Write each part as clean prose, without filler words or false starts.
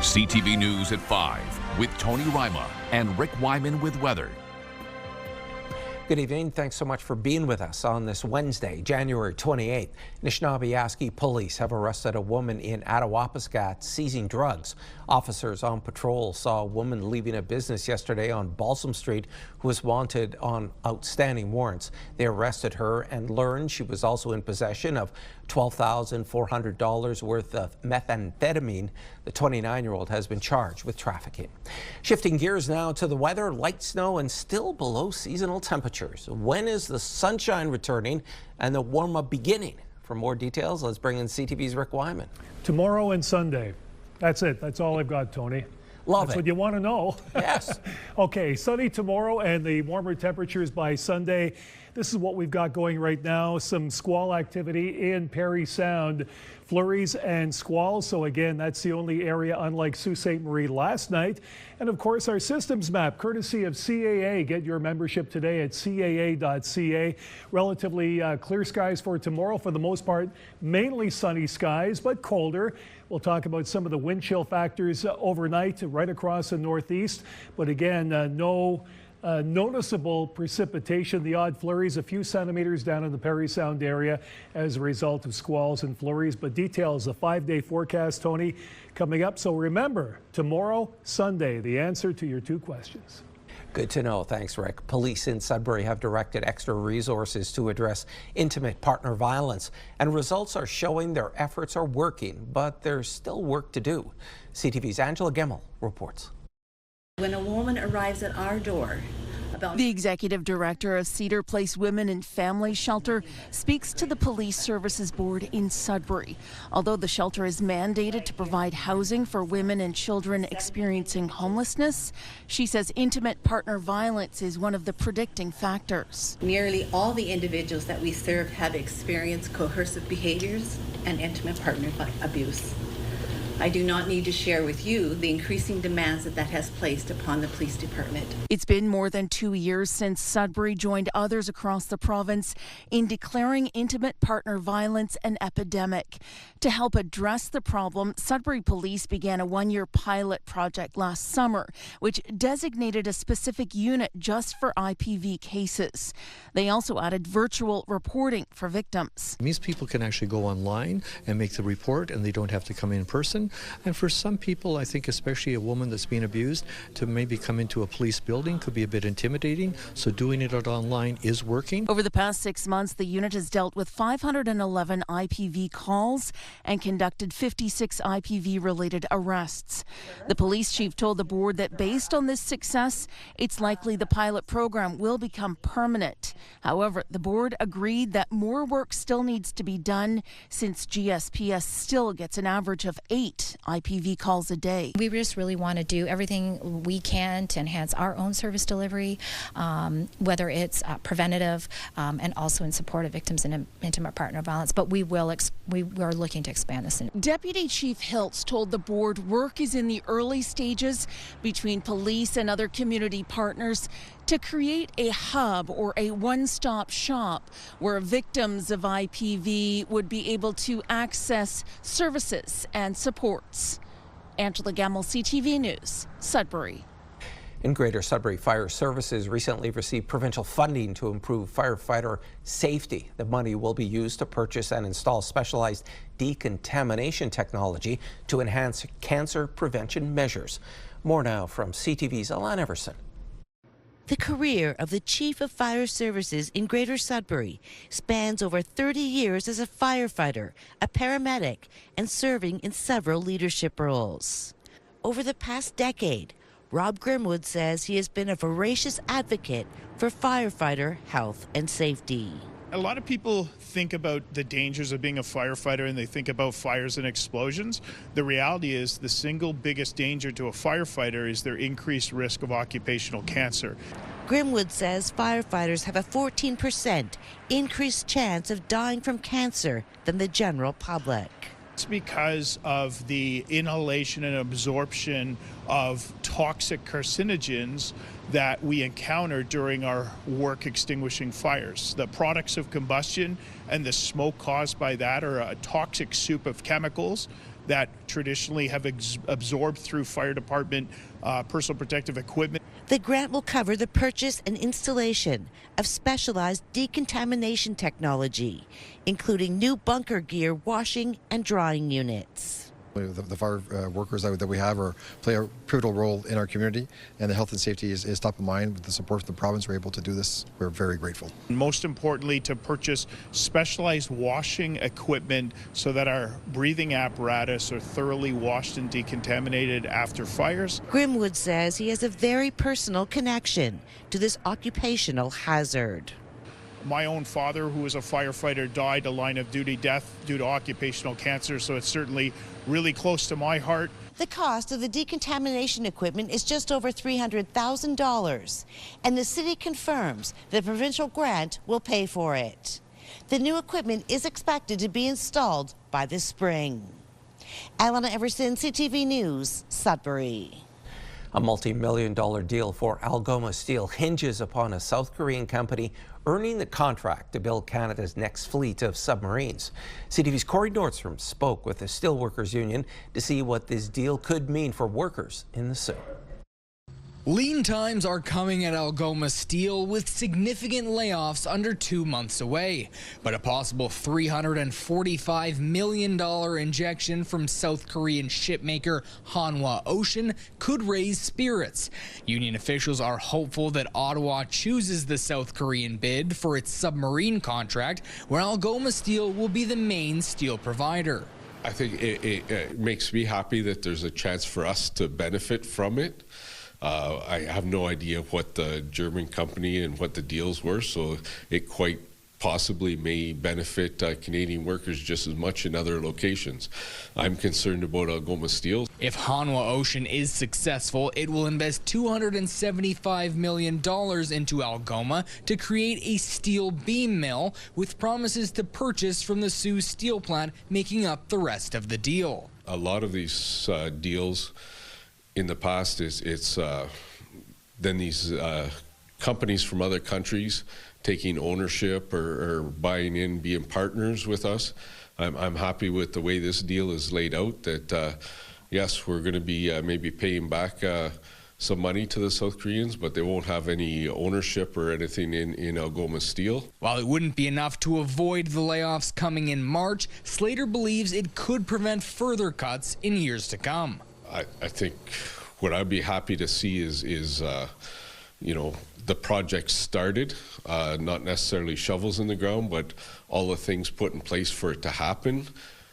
CTV News at 5 with Tony Ryma and Rick Wyman with weather. Good evening. Thanks so much for being with us on this Wednesday, January 28th. Anishinaabe police have arrested a woman in Attawapiskat seizing drugs. Officers on patrol saw a woman leaving a business yesterday on Balsam Street who was wanted on outstanding warrants. They arrested her and learned she was also in possession of $12,400 worth of methamphetamine. The 29-year-old has been charged with trafficking. Shifting gears now to the weather, light snow and still below seasonal temperatures. When is the sunshine returning and the warm-up beginning? For more details, let's bring in CTV's Rick Wyman. Tomorrow and Sunday. That's it. That's all I've got, Tony. That's what you want to know. Yes. Okay, sunny tomorrow and the warmer temperatures by Sunday. This is what we've got going right now. Some squall activity in Parry Sound. Flurries and squalls. So again, that's the only area unlike Sault Ste. Marie last night. And of course, our systems map, courtesy of CAA. Get your membership today at caa.ca. Relatively clear skies for tomorrow. For the most part, mainly sunny skies, but colder. We'll talk about some of the wind chill factors overnight right across the Northeast. But again, no noticeable precipitation. The odd flurries, a few centimeters down in the Parry Sound area as a result of squalls and flurries. But details, the 5-day forecast, Tony, coming up. So remember, tomorrow, Sunday, the answer to your two questions. Good to know. Thanks, Rick. Police in Sudbury have directed extra resources to address intimate partner violence, and results are showing their efforts are working, but there's still work to do. CTV's Angela Gemmell reports. When a woman arrives at our door, the executive director of Cedar Place Women and Family Shelter speaks to the Police Services Board in Sudbury. Although the shelter is mandated to provide housing for women and children experiencing homelessness, she says intimate partner violence is one of the predicting factors. Nearly all the individuals that we serve have experienced coercive behaviors and intimate partner abuse. I do not need to share with you the increasing demands that has placed upon the police department. It's been more than 2 years since Sudbury joined others across the province in declaring intimate partner violence an epidemic. To help address the problem, Sudbury Police began a 1-year pilot project last summer, which designated a specific unit just for IPV cases. They also added virtual reporting for victims. It means people can actually go online and make the report, and they don't have to come in person. And for some people, I think especially a woman that's been abused, to maybe come into a police building could be a bit intimidating. So doing it online is working. Over the past 6 months, the unit has dealt with 511 IPV calls and conducted 56 IPV-related arrests. The police chief told the board that based on this success, it's likely the pilot program will become permanent. However, the board agreed that more work still needs to be done since GSPS still gets an average of 8 IPV calls a day. We just really want to do everything we can to enhance our own service delivery, whether it's preventative and also in support of victims in intimate partner violence. But we are looking to expand this. Deputy Chief Hiltz told the board work is in the early stages between police and other community partners to create a hub or a one-stop shop where victims of IPV would be able to access services and supports. Angela Gemmell, CTV News, Sudbury. In Greater Sudbury, Fire Services recently received provincial funding to improve firefighter safety. The money will be used to purchase and install specialized decontamination technology to enhance cancer prevention measures. More now from CTV's Alan Everson. The career of the Chief of Fire Services in Greater Sudbury spans over 30 years as a firefighter, a paramedic, and serving in several leadership roles. Over the past decade, Rob Grimwood says he has been a voracious advocate for firefighter health and safety. A lot of people think about the dangers of being a firefighter and they think about fires and explosions. The reality is the single biggest danger to a firefighter is their increased risk of occupational cancer. Grimwood says firefighters have a 14% increased chance of dying from cancer than the general public. It's because of the inhalation and absorption of toxic carcinogens that we encounter during our work extinguishing fires. The products of combustion and the smoke caused by that are a toxic soup of chemicals that traditionally have absorbed through fire department personal protective equipment. The grant will cover the purchase and installation of specialized decontamination technology, including new bunker gear washing and drying units. The fire workers that we have play a pivotal role in our community, and the health and safety is top of mind. With the support of the province, we're able to do this. We're very grateful. Most importantly, to purchase specialized washing equipment so that our breathing apparatus are thoroughly washed and decontaminated after fires. Grimwood says he has a very personal connection to this occupational hazard. My own father, who was a firefighter, died a line of duty death due to occupational cancer, so it's certainly really close to my heart. The cost of the decontamination equipment is just over $300,000, and the city confirms the provincial grant will pay for it. The new equipment is expected to be installed by the spring. Alana Everson, CTV News, Sudbury. A multi-million-dollar deal for Algoma Steel hinges upon a South Korean company earning the contract to build Canada's next fleet of submarines. CTV's Corey Nordstrom spoke with the Steelworkers Union to see what this deal could mean for workers in the Sault. Lean times are coming at Algoma Steel with significant layoffs under 2 months away. But a possible $345 million injection from South Korean shipmaker Hanwha Ocean could raise spirits. Union officials are hopeful that Ottawa chooses the South Korean bid for its submarine contract, where Algoma Steel will be the main steel provider. I think it makes me happy that there's a chance for us to benefit from it. I have no idea what the German company and what the deals were, so it quite possibly may benefit Canadian workers just as much in other locations. I'm concerned about Algoma Steel. If Hanwha Ocean is successful, it will invest $275 million into Algoma to create a steel beam mill, with promises to purchase from the Sault steel plant making up the rest of the deal. A lot of these deals in the past it's then these companies from other countries taking ownership or buying in, being partners with us. I'm happy with the way this deal is laid out, that yes, we're going to be maybe paying back some money to the South Koreans, but they won't have any ownership or anything in Algoma Steel. While it wouldn't be enough to avoid the layoffs coming in March, Slater believes it could prevent further cuts in years to come. I think what I'd be happy to see is you know, the project started, not necessarily shovels in the ground, but all the things put in place for it to happen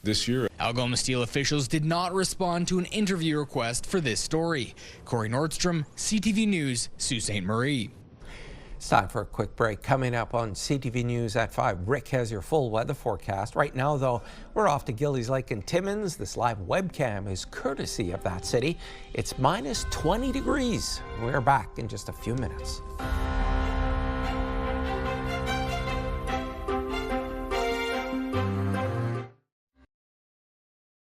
this year. Algoma Steel officials did not respond to an interview request for this story. Corey Nordstrom, CTV News, Sault Ste. Marie. It's time for a quick break. Coming up on CTV News at 5, Rick has your full weather forecast. Right now, though, we're off to Gillies Lake in Timmins. This live webcam is courtesy of that city. It's minus 20 degrees. We're back in just a few minutes.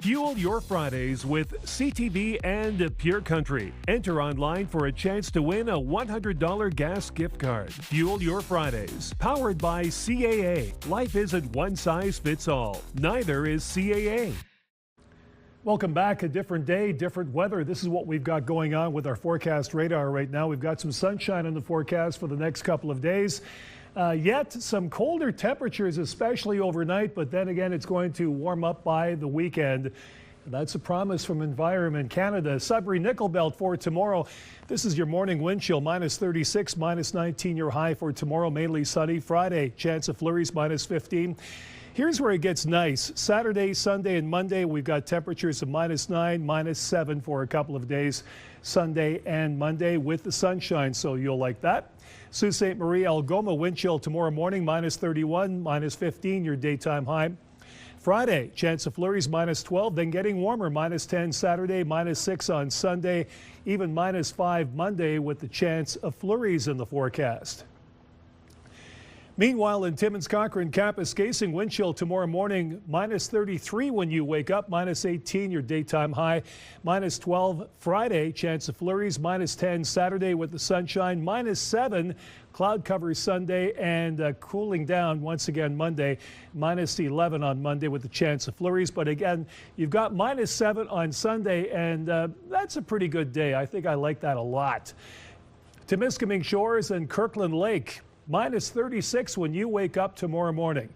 Fuel your Fridays with CTV and Pure Country. Enter online for a chance to win a $100 gas gift card. Fuel your Fridays. Powered by CAA. Life isn't one size fits all. Neither is CAA. Welcome back. A different day, different weather. This is what we've got going on with our forecast radar right now. We've got some sunshine in the forecast for the next couple of days. Yet some colder temperatures, especially overnight, but then again, it's going to warm up by the weekend. That's a promise from Environment Canada. Sudbury Nickel Belt for tomorrow. This is your morning wind chill, minus 36, minus 19 your high for tomorrow, mainly sunny. Friday, chance of flurries, minus 15. Here's where it gets nice. Saturday, Sunday, and Monday, we've got temperatures of minus 9, minus 7 for a couple of days. Sunday and Monday with the sunshine, so you'll like that. Sault Ste. Marie, Algoma, wind chill tomorrow morning, minus 31, minus 15, your daytime high. Friday, chance of flurries, minus 12, then getting warmer, minus 10 Saturday, minus 6 on Sunday, even minus 5 Monday with the chance of flurries in the forecast. Meanwhile, in Timmins Cochrane campus, casing wind chill tomorrow morning, minus 33 when you wake up, minus 18 your daytime high, minus 12 Friday, chance of flurries, minus 10 Saturday with the sunshine, minus 7 cloud cover Sunday, and cooling down once again Monday, minus 11 on Monday with the chance of flurries. But again, you've got minus 7 on Sunday, and that's a pretty good day. I think I like that a lot. Temiskaming Shores and Kirkland Lake, minus 36 when you wake up tomorrow morning.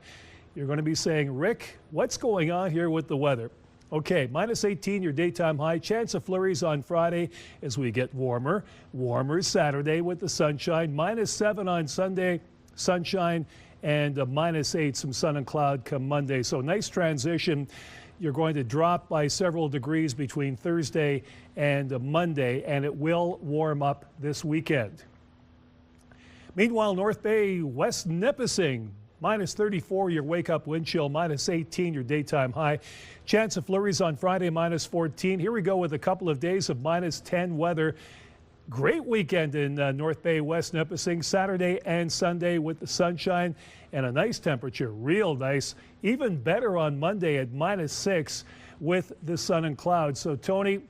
You're going to be saying, Rick, what's going on here with the weather? Okay, minus 18 your daytime high. Chance of flurries on Friday as we get warmer. Warmer Saturday with the sunshine. Minus 7 on Sunday, sunshine, and minus 8 some sun and cloud come Monday. So nice transition. You're going to drop by several degrees between Thursday and Monday, and it will warm up this weekend. Meanwhile, North Bay, West Nipissing, minus 34 your wake-up wind chill, minus 18 your daytime high. Chance of flurries on Friday, minus 14. Here we go with a couple of days of minus 10 weather. Great weekend in North Bay, West Nipissing, Saturday and Sunday with the sunshine and a nice temperature, real nice. Even better on Monday at minus 6 with the sun and clouds. So, Tony,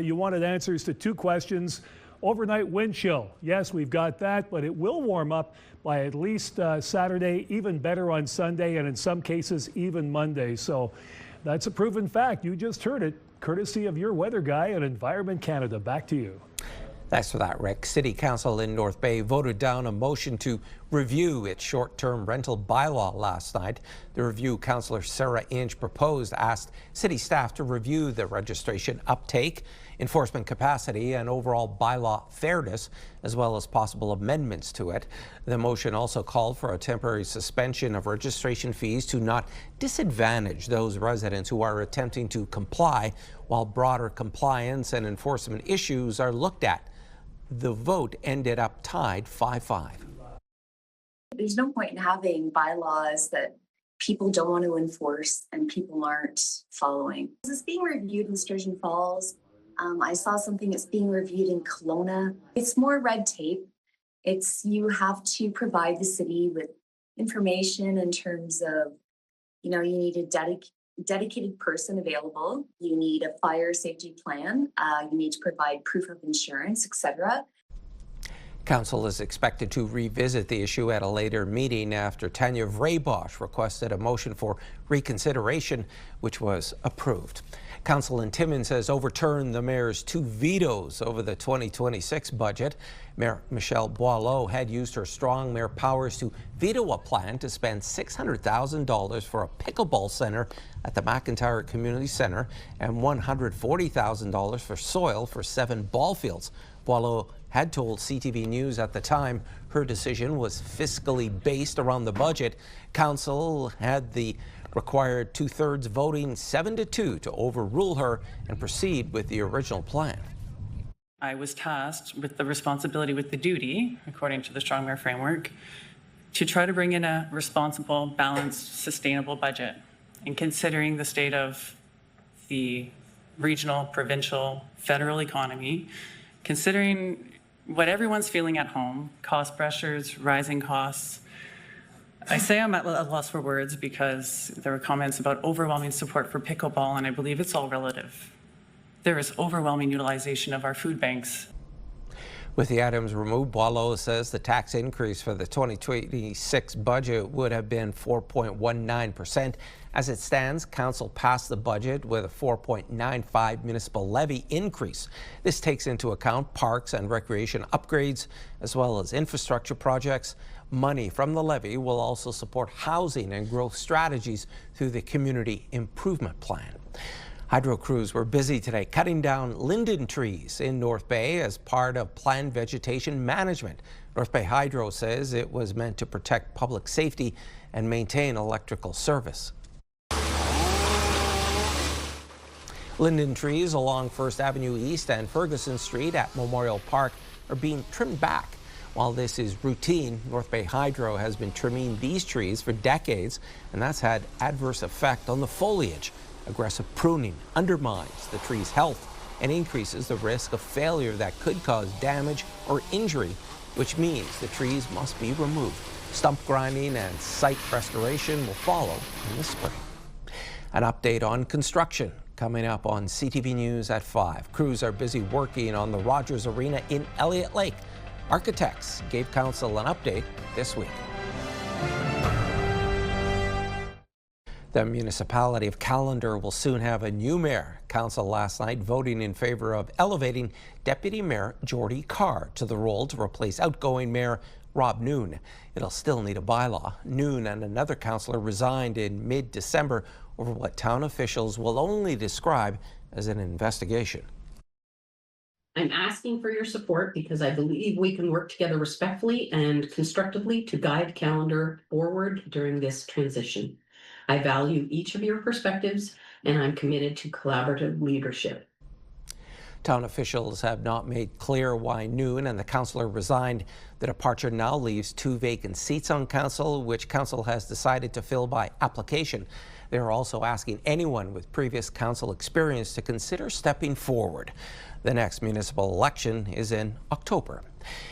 you wanted answers to 2 questions. Overnight wind chill, yes, we've got that, but it will warm up by at least Saturday, even better on Sunday, and in some cases, even Monday. So that's a proven fact. You just heard it, courtesy of your weather guy at Environment Canada. Back to you. Thanks for that, Rick. City Council in North Bay voted down a motion to review its short-term rental bylaw last night. The review Councillor Sarah Inch proposed asked city staff to review the registration uptake, enforcement capacity, and overall bylaw fairness, as well as possible amendments to it. The motion also called for a temporary suspension of registration fees to not disadvantage those residents who are attempting to comply, while broader compliance and enforcement issues are looked at. The vote ended up tied 5-5. There's no point in having bylaws that people don't want to enforce and people aren't following. This is being reviewed in Sturgeon Falls. I saw something that's being reviewed in Kelowna. It's more red tape. You have to provide the city with information in terms of, you need a dedicated person available. You need a fire safety plan. You need to provide proof of insurance, etc. Council is expected to revisit the issue at a later meeting after Tanya Vraybosch requested a motion for reconsideration, which was approved. Council in Timmins has overturned the mayor's 2 vetoes over the 2026 budget. Mayor Michelle Boileau had used her strong mayor powers to veto a plan to spend $600,000 for a pickleball center at the McIntyre Community Centre and $140,000 for soil for 7 ball fields. Boileau had told CTV News at the time her decision was fiscally based around the budget. Council had the required 2/3 voting 7-2 to overrule her and proceed with the original plan. I was tasked with the responsibility, with the duty, according to the Strong Mayor Framework, to try to bring in a responsible, balanced, sustainable budget. And considering the state of the regional, provincial, federal economy, considering what everyone's feeling at home, cost pressures, rising costs, I say I'm at a loss for words because there were comments about overwhelming support for pickleball, and I believe it's all relative. There is overwhelming utilization of our food banks. With the items removed, Boileau says the tax increase for the 2026 budget would have been 4.19%. As it stands, Council passed the budget with a 4.95 municipal levy increase. This takes into account parks and recreation upgrades, as well as infrastructure projects. Money from the levy will also support housing and growth strategies through the Community Improvement Plan. Hydro crews were busy today cutting down linden trees in North Bay as part of planned vegetation management. North Bay Hydro says it was meant to protect public safety and maintain electrical service. Linden trees along 1st Avenue East and Ferguson Street at Memorial Park are being trimmed back. While this is routine, North Bay Hydro has been trimming these trees for decades, and that's had adverse effect on the foliage. Aggressive pruning undermines the tree's health and increases the risk of failure that could cause damage or injury which means the trees must be removed. Stump grinding and site restoration will follow in the spring. An update on construction coming up on CTV News at 5. Crews are busy working on the Rogers Arena in Elliott Lake. Architects gave council an update this week. The municipality of Callander will soon have a new mayor. Council last night voting in favor of elevating Deputy Mayor Geordie Carr to the role to replace outgoing Mayor Rob Noon. It'll still need a bylaw. Noon and another councillor resigned in mid-December over what town officials will only describe as an investigation. I'm asking for your support because I believe we can work together respectfully and constructively to guide Callander forward during this transition. I value each of your perspectives, and I'm committed to collaborative leadership. Town officials have not made clear why Noon and the councillor resigned. The departure now leaves 2 vacant seats on council, which council has decided to fill by application. They're also asking anyone with previous council experience to consider stepping forward. The next municipal election is in October.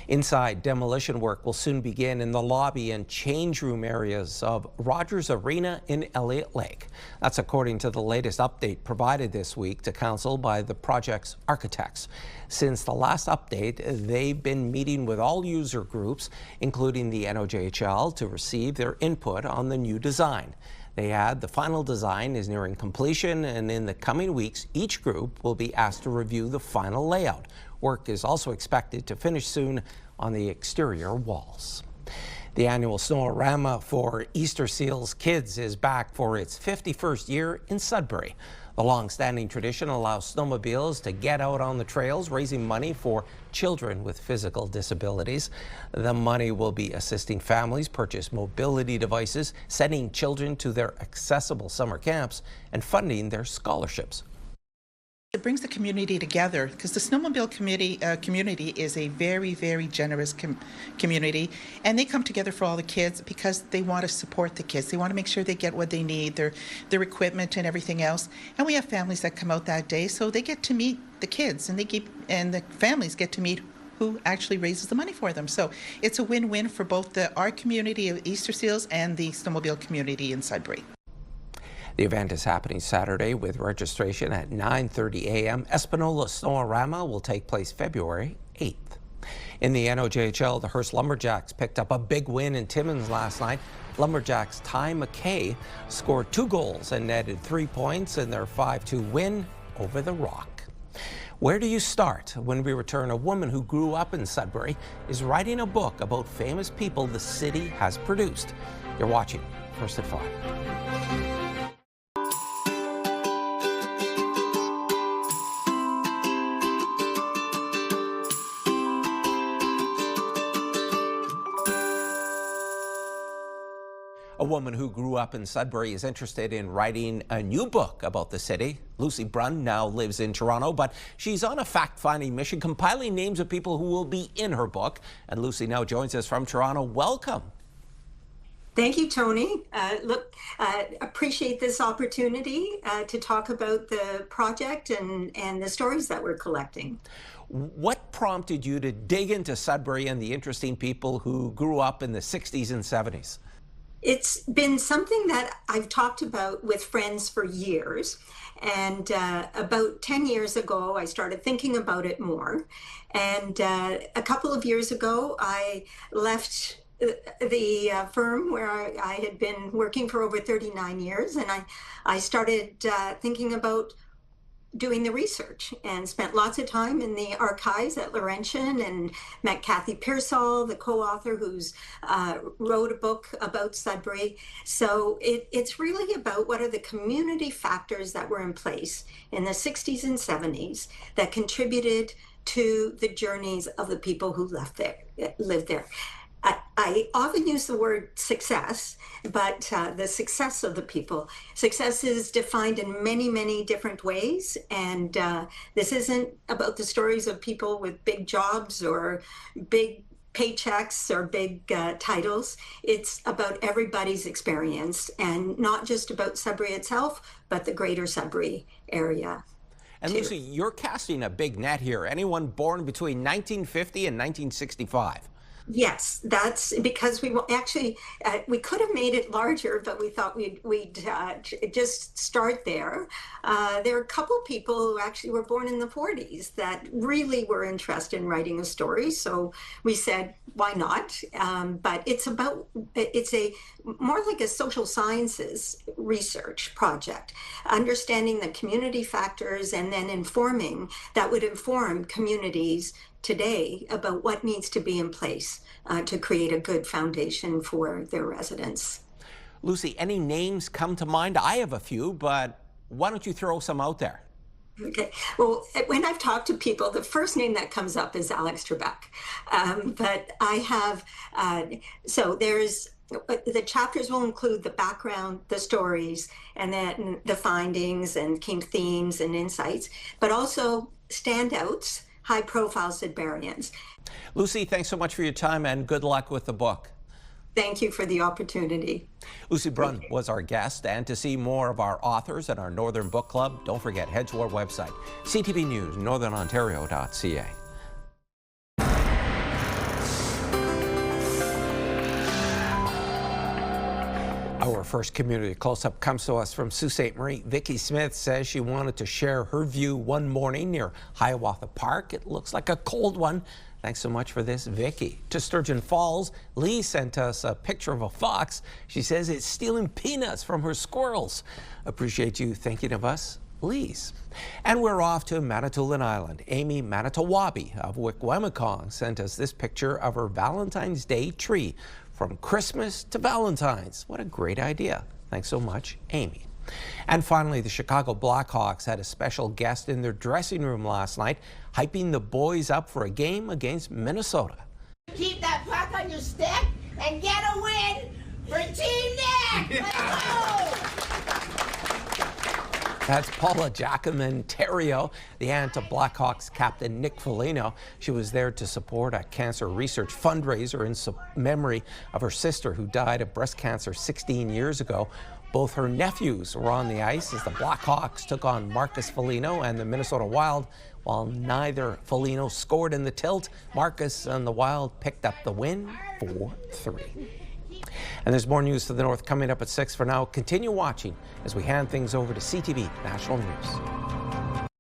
Inside, demolition work will soon begin in the lobby and change room areas of Rogers Arena in Elliott Lake. That's according to the latest update provided this week to council by the project's architects. Since the last update, they've been meeting with all user groups, including the NOJHL, to receive their input on the new design. They add the final design is nearing completion, and in the coming weeks, each group will be asked to review the final layout. Work is also expected to finish soon on the exterior walls. The annual Snow-A-Rama for Easter Seals Kids is back for its 51st year in Sudbury. The long-standing tradition allows snowmobiles to get out on the trails, raising money for children with physical disabilities. The money will be assisting families purchase mobility devices, sending children to their accessible summer camps, and funding their scholarships. It brings the community together because the snowmobile community is a very, very generous community, and they come together for all the kids because they want to support the kids. They want to make sure they get what they need, their equipment and everything else. And we have families that come out that day, so they get to meet the kids, and the families get to meet who actually raises the money for them. So it's a win-win for both our community of Easter Seals and the snowmobile community in Sudbury. The event is happening Saturday with registration at 9:30 a.m. Espanola Snow-A-Rama will take place February 8th. In the NOJHL, the Hearst Lumberjacks picked up a big win in Timmins last night. Lumberjacks Ty McKay scored 2 goals and netted 3 points in their 5-2 win over the Rock. Where do you start? When we return, a woman who grew up in Sudbury is writing a book about famous people the city has produced. You're watching First at 5. A woman who grew up in Sudbury is interested in writing a new book about the city. Lucy Brunn now lives in Toronto, but she's on a fact-finding mission, compiling names of people who will be in her book. And Lucy now joins us from Toronto. Welcome. Thank you, Tony. Appreciate this opportunity to talk about the project and the stories that we're collecting. What prompted you to dig into Sudbury and the interesting people who grew up in the 60s and 70s? It's been something that I've talked about with friends for years. And about 10 years ago, I started thinking about it more. And a couple of years ago, I left the firm where I had been working for over 39 years. And I started thinking about doing the research and spent lots of time in the archives at Laurentian and met Kathy Pearsall, the co-author who's wrote a book about Sudbury. So it's really about what are the community factors that were in place in the 60s and 70s that contributed to the journeys of the people who lived there. I often use the word success, but the success of the people. Success is defined in many, many different ways. And this isn't about the stories of people with big jobs or big paychecks or big titles. It's about everybody's experience, and not just about Sudbury itself, but the greater Sudbury area. And Lucy, you're casting a big net here. Anyone born between 1950 and 1965. Yes, that's because we actually we could have made it larger, but we thought we'd just start there. There are a couple people who actually were born in the 40s that really were interested in writing a story, so we said, why not? But it's a more like a social sciences research project, understanding the community factors and then that would inform communities today about what needs to be in place to create a good foundation for their residents. Lucy, any names come to mind? I have a few, but why don't you throw some out there? Okay. Well, when I've talked to people, the first name that comes up is Alex Trebek. But I have, so there's, the chapters will include the background, the stories, and then the findings and key themes and insights, but also standouts, high-profile Sudburyans. Lucy, thanks so much for your time and good luck with the book. Thank you for the opportunity. Lucy Brunn was our guest, and to see more of our authors and our Northern Book Club, don't forget, head to our website, CTV News Northern Ontario.ca. Our first community close-up comes to us from Sault Ste. Marie. Vicki Smith says she wanted to share her view one morning near Hiawatha Park. It looks like a cold one. Thanks so much for this, Vicki. To Sturgeon Falls, Lee sent us a picture of a fox. She says it's stealing peanuts from her squirrels. Appreciate you thinking of us, Lee's. And we're off to Manitoulin Island. Amy Manitowabi of Wikwemicong sent us this picture of her Valentine's Day tree. From Christmas to Valentine's. What a great idea. Thanks so much, Amy. And finally, the Chicago Blackhawks had a special guest in their dressing room last night, hyping the boys up for a game against Minnesota. Keep that puck on your stick and get a win for Team Nick! Let's go! That's Paula Giacomin-Terrio, the aunt of Blackhawks captain Nick Foligno. She was there to support a cancer research fundraiser in memory of her sister who died of breast cancer 16 years ago. Both her nephews were on the ice as the Blackhawks took on Marcus Foligno and the Minnesota Wild. While neither Foligno scored in the tilt, Marcus and the Wild picked up the win 4-3. And there's more news to the north coming up at 6. For now, continue watching as we hand things over to CTV National News.